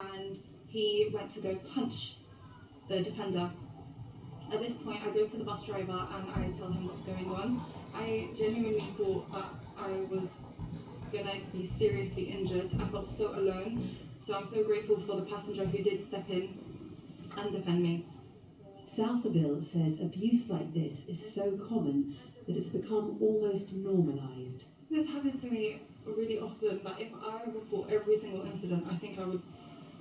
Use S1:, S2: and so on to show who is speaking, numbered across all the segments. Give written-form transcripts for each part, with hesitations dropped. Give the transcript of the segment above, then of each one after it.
S1: and he went to go punch the defender. At this point, I go to the bus driver and I tell him what's going on. I genuinely thought that I was gonna be seriously injured. I felt so alone. So I'm so grateful for the passenger who did step in and defend me.
S2: Salsabil says abuse like this is so common that it's become almost normalised.
S1: This happens to me really often, that if I report every single incident, I think I would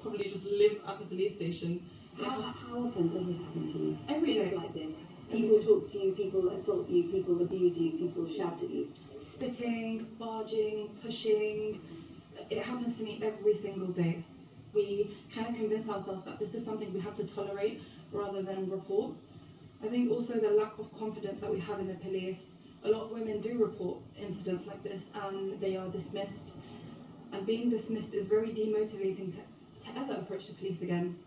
S1: probably just live at the police station.
S2: How often does this happen to you?
S1: Every day.
S2: Like this? People talk to you, people assault you, people abuse you, people shout at you.
S1: Spitting, barging, pushing. It happens to me every single day. We kind of convince ourselves that this is something we have to tolerate rather than report. I think also the lack of confidence that we have in the police. A lot of women do report incidents like this and they are dismissed. And being dismissed is very demotivating to ever approach the police again,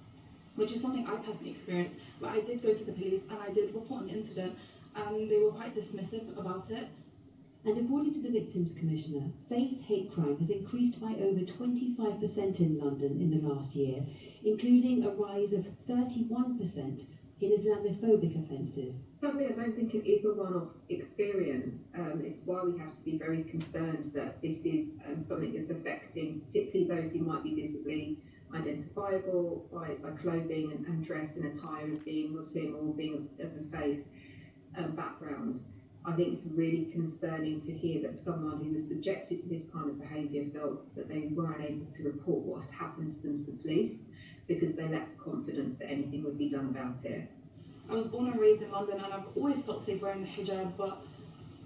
S1: which is something I personally experienced. But I did go to the police and I did report an incident and they were quite dismissive about it.
S2: And according to the Victims Commissioner, faith hate crime has increased by over 25% in London in the last year, including a rise of 31% in Islamophobic offences.
S3: Sadly, I don't think it is a one-off experience. It's why we have to be very concerned that this is something that's affecting particularly those who might be visibly identifiable by clothing and dress and attire as being Muslim or being of a faith background. I think it's really concerning to hear that someone who was subjected to this kind of behaviour felt that they weren't able to report what had happened to them to the police because they lacked confidence that anything would be done about it.
S1: I was born and raised in London and I've always felt safe wearing the hijab, but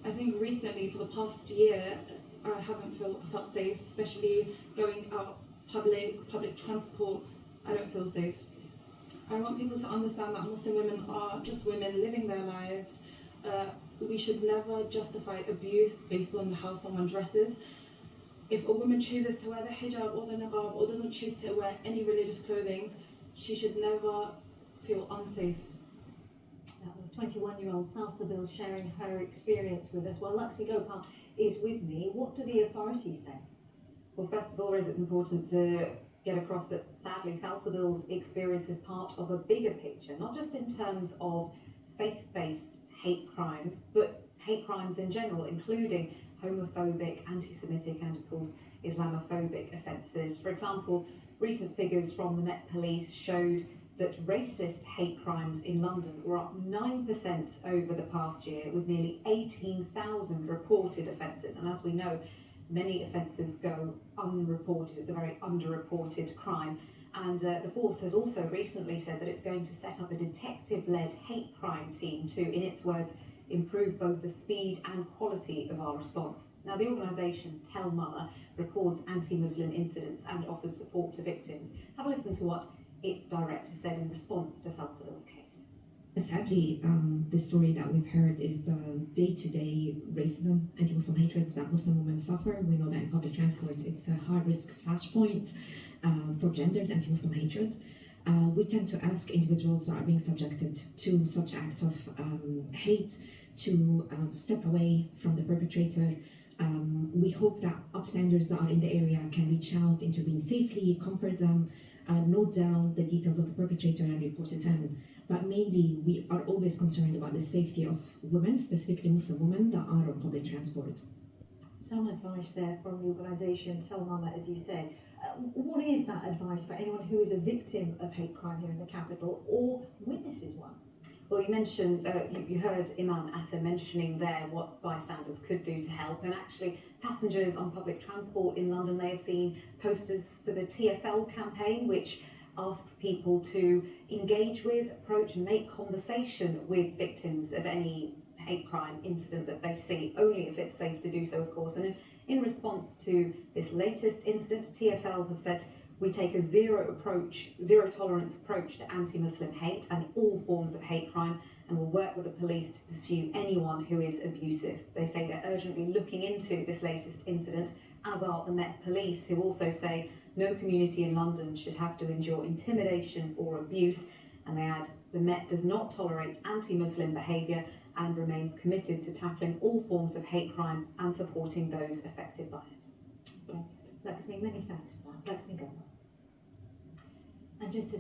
S1: I think recently, for the past year, I haven't felt safe, especially going out public transport. I don't feel safe. I want people to understand that Muslim women are just women living their lives. We should never justify abuse based on how someone dresses. If a woman chooses to wear the hijab or the niqab or doesn't choose to wear any religious clothing, she should never feel unsafe.
S4: That was 21-year-old Salsabil sharing her experience with us. While Lakshmi Gopal is with me, what do the authorities say?
S5: Well, first of all, it's important to get across that sadly Salsabil's experience is part of a bigger picture, not just in terms of faith-based hate crimes, but hate crimes in general, including homophobic, anti-Semitic and, of course, Islamophobic offences. For example, recent figures from the Met Police showed that racist hate crimes in London were up 9% over the past year, with nearly 18,000 reported offences. And as we know, many offences go unreported. It's a very underreported crime. And the force has also recently said that it's going to set up a detective-led hate crime team to, in its words, improve both the speed and quality of our response. Now, the organisation Tell Mama records anti-Muslim incidents and offers support to victims. Have a listen to what its director said in response to Salsabil's case.
S6: Sadly, the story that we've heard is the day-to-day racism, anti-Muslim hatred that Muslim women suffer. We know that in public transport, it's a high-risk flashpoint for gendered anti-Muslim hatred. We tend to ask individuals that are being subjected to such acts of hate to step away from the perpetrator. We hope that upstanders that are in the area can reach out, intervene safely, comfort them, note down the details of the perpetrator and report it in. But mainly, we are always concerned about the safety of women, specifically Muslim women that are on public transport.
S4: Some advice there from the organisation Tell Mama, as you say. What is that advice for anyone who is a victim of hate crime here in the capital or witnesses one?
S5: Well, you mentioned, you heard Iman Atta mentioning there what bystanders could do to help, and actually passengers on public transport in London may have seen posters for the TfL campaign, which asks people to engage with, approach and make conversation with victims of any hate crime incident that they see, only if it's safe to do so, of course. And in response to this latest incident, TfL have said, we take a zero tolerance approach to anti-Muslim hate and all forms of hate crime, and will work with the police to pursue anyone who is abusive. They say they're urgently looking into this latest incident, as are the Met Police, who also say no community in London should have to endure intimidation or abuse. And they add, the Met does not tolerate anti-Muslim behaviour and remains committed to tackling all forms of hate crime and supporting those affected by it.
S4: Okay, Lakshmi, many thanks for that. Lakshmi Gopal. And just to